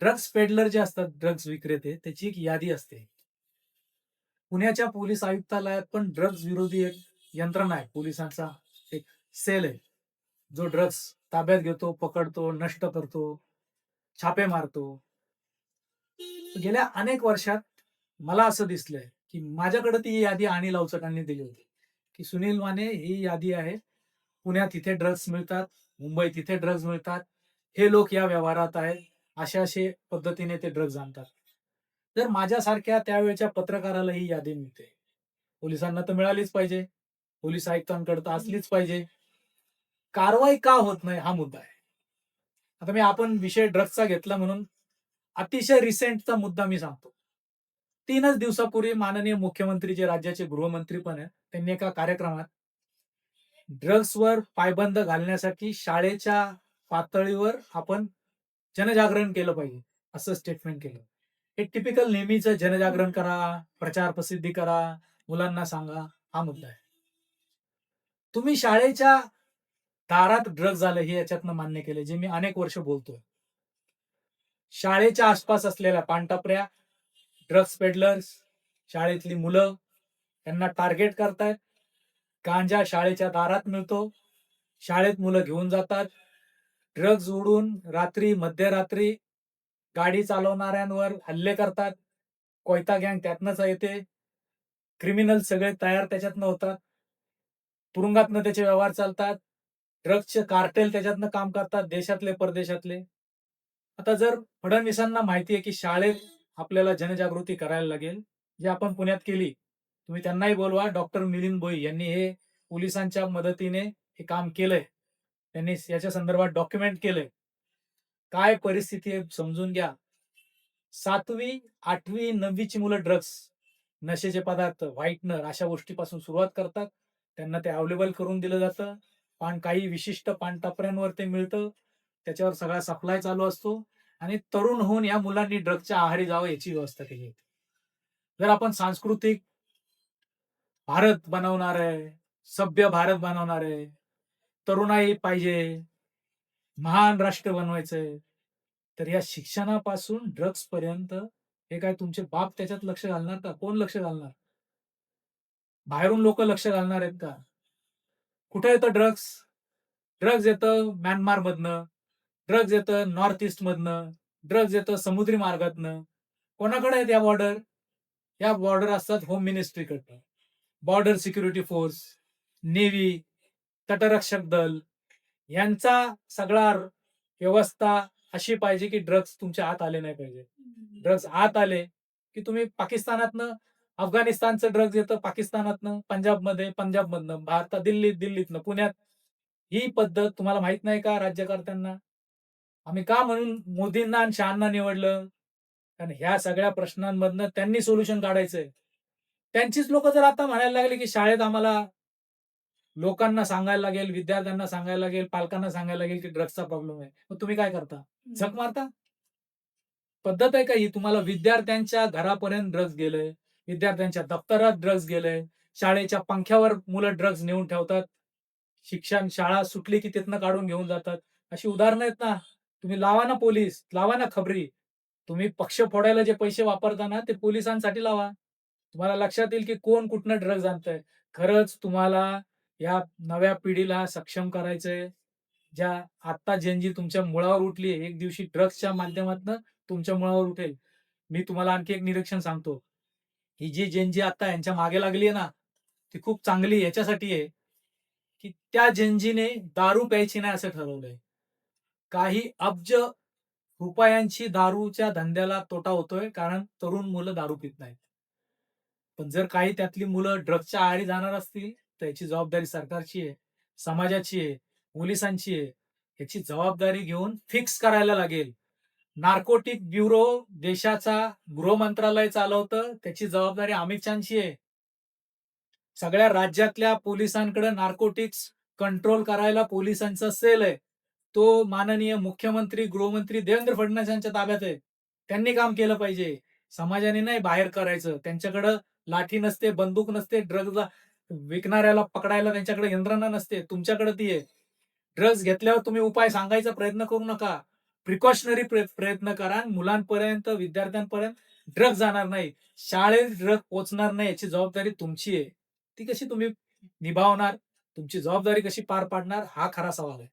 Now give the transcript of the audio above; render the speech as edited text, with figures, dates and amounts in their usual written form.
Drugs peddler जे असतात, drugs विक्रेते, त्याची एक यादी असते. पुण्याच्या पोलीस आयुक्तालयात पण ड्रग्ज विरोधी एक यंत्रणा आहे. पोलिसांचा एक सेल आहे, जो ड्रग्स ताब्यात घेतो, पकडतो, नष्ट करतो, छापे मारतो. गेल्या अनेक वर्षात मला असं दिसलंय, की माझ्याकडे ती यादी अनिल अवचटांनी दिली होती, की सुनील माने ही यादी आहे. पुण्यात इथे ड्रग्स मिळतात, मुंबईत इथे ड्रग्स मिळतात. हे लोक या व्यवहारात आहेत. अशा पद्धतीने ते ड्रग्ज आणतात. तर माझ्यासारख्या त्यावेळच्या पत्रकाराला ही यादी मिळते. पोलिसांना तर मिळालीच पाहिजे. पोलीस आयुक्तांकडे तर असलीच पाहिजे. कारवाई का होत नाही हा मुद्दा आहे. आता आपण विषय ड्रग्सचा घेतला म्हणून अतिशय रिसेंटचा मुद्दा मी सांगतो. 3च दिवसापूर्वी माननीय मुख्यमंत्री जे राज्याचे गृहमंत्री पण आहेत, त्यांनी एका कार्यक्रमात ड्रग्सवर पायबंद घालण्यासाठी शाळेच्या पातळीवर आपण जनजागरण केलं पाहिजे, असं स्टेटमेंट केलं. हे टिपिकल नेहमीचं जनजागरण करा, प्रचार प्रसिद्धी करा, मुलांना सांगा, हा मुद्दा आहे. तुम्ही शाळेच्या दारात ड्रग्ज आलं हे याच्यातनं मान्य केलं, जे मी अनेक वर्ष बोलतोय. शाळेच्या आसपास असलेल्या पानटपऱ्या, ड्रग्ज पेडलर्स, शाळेतली मुलं त्यांना टार्गेट करतायत. गांजा शाळेच्या दारात मिळतो. शाळेत मुलं घेऊन जातात. ड्रग्ज उडून रात्री, मध्यरात्री गाडी चालवणाऱ्यांवर हल्ले करतात. कोयता गँग त्यातनंच येते. क्रिमिनल सगळे तयार त्याच्यातनं होतात. तुरुंगातनं त्याचे व्यवहार चालतात. ड्रग्सचे कार्टेल त्याच्यातनं काम करतात, देशातले, परदेशातले. आता जर फडणवीसांना माहिती आहे, की शाळेत आपल्याला जनजागृती करायला लागेल, जी आपण पुण्यात केली. तुम्ही त्यांनाही बोलवा. डॉक्टर मिलिंद भोई यांनी हे पोलिसांच्या मदतीने हे काम केलंय. त्यांनी याच्या संदर्भात डॉक्युमेंट केलंय. काय परिस्थिती आहे समजून घ्या. 7वी, 8वी, 9वी ची मुलं ड्रग्स, नशेचे पदार्थ, व्हाईटनर अशा गोष्टीपासून सुरुवात करतात. त्यांना ते अवेलेबल करून दिलं जातं. काही विशिष्ट पानटपऱ्यांवर ते मिळतं. त्याच्यावर सगळा सप्लाय चालू असतो आणि तरुण होऊन या मुलांनी ड्रग्सच्या आहारी जावं याची व्यवस्था केली होती. जर आपण सांस्कृतिक भारत बनवणार आहे, सभ्य भारत बनवणार आहे, तरुणाई पाहिजे, महान राष्ट्र बनवायचंय, तर या शिक्षणापासून ड्रग्स पर्यंत हे काय तुमचे बाप त्याच्यात लक्ष घालणार का? कोण लक्ष घालणार? बाहेरून लोक लक्ष घालणार आहेत का? कुठे येतं ड्रग्स? ड्रग्ज येतं म्यानमारमधनं, ड्रग्ज येतं नॉर्थ ईस्टमधनं, ड्रग्ज येतं समुद्री मार्गातनं. कोणाकडे आहेत या बॉर्डर? या बॉर्डर असतात होम मिनिस्ट्रीकडनं. बॉर्डर सिक्युरिटी फोर्स, नेव्ही, तटरक्षक दल यांचा सगळा व्यवस्था अशी पाहिजे, की ड्रग्स तुमच्या आत आले नाही पाहिजे. ड्रग्स आत आले, की तुम्ही पाकिस्तानातनं अफगाणिस्तानचं ड्रग्ज येतं पाकिस्तानातनं, पंजाबमधनं भारतात, दिल्लीतनं, पुण्यात. ही पद्धत तुम्हाला माहित नाही का राज्यकर्त्यांना? आम्ही का म्हणून मोदींना आणि शहांना निवडलं? कारण ह्या सगळ्या प्रश्नांमधनं त्यांनी सोल्युशन काढायचंय. त्यांचीच लोकं जर आता म्हणायला लागली, की शाळेत आम्हाला लोकांना सांगायला लागेल, विद्यार्थ्यांना सांगायला लागेल, पालकांना सांगायला लागेल, की ड्रग्सचा प्रॉब्लेम आहे. मग तुम्ही काय करता? झक मारता? पद्धत आहे का ही? तुम्हाला विद्यार्थ्यांच्या घरापर्यंत ड्रग्ज गेलंय, विद्यार्थ्यांच्या दप्तरात ड्रग्ज गेलंय, शाळेच्या पंख्यावर मुलं ड्रग्ज नेऊन ठेवतात. शाळा सुटली की तिथनं काढून घेऊन जातात. अशी उदाहरणं आहेत ना. तुम्ही लावा ना पोलीस, लावा ना खबरी. तुम्ही पक्ष फोडायला जे पैसे वापरता ना, ते पोलिसांसाठी लावा. तुम्हाला लक्षात येईल की कोण कुठनं ड्रग्ज आणतंय. खरंच तुम्हाला या नव्या पिढीला सक्षम करायचंय. ज्या आत्ता जेन तुमच्या मुळावर उठली आहे, एक दिवशी ड्रग्सच्या माध्यमातनं तुमच्या मुळावर उठेल. मी तुम्हाला आणखी एक निरीक्षण सांगतो. ही जी जेन आता यांच्या मागे लागली आहे ना, ती खूप चांगली याच्यासाठी आहे, की त्या जेन दारू प्यायची नाही असं ठरवलंय. काही अब्ज रुपयांची दारूच्या धंद्याला तोटा होतोय, कारण तरुण मुलं दारू पित नाहीत. पण जर काही त्यातली मुलं ड्रग्सच्या आहारी जाणार असतील, तर याची जबाबदारी सरकारची आहे, समाजाची आहे, पोलिसांची आहे. याची जबाबदारी घेऊन फिक्स करायला लागेल. नार्कोटिक ब्युरो देशाचा गृह मंत्रालय चालवतं, त्याची जबाबदारी अमित शहाची आहे. सगळ्या राज्यातल्या पोलिसांकडे नार्कोटिक्स कंट्रोल करायला पोलिसांचा सेल आहे. तो माननीय मुख्यमंत्री, गृहमंत्री देवेंद्र फडणवीस यांच्या ताब्यात आहे. त्यांनी काम केलं पाहिजे. समाजाने नाही बाहेर करायचं. त्यांच्याकडं लाठी नसते, बंदूक नसते, ड्रग्जला विकणाऱ्याला पकडायला त्यांच्याकडे यंत्रणा नसते. तुमच्याकडे ती आहे. ड्रग्ज घेतल्यावर तुम्ही उपाय सांगायचा प्रयत्न करू नका. प्रिकॉशनरी प्रयत्न करा आणि मुलांपर्यंत, विद्यार्थ्यांपर्यंत ड्रग्ज जाणार नाही. शाळेत ड्रग पोहोचणार नाही याची जबाबदारी तुमची आहे. ती कशी तुम्ही निभावणार? तुमची जबाबदारी कशी पार पाडणार? हा खरा सवाल आहे.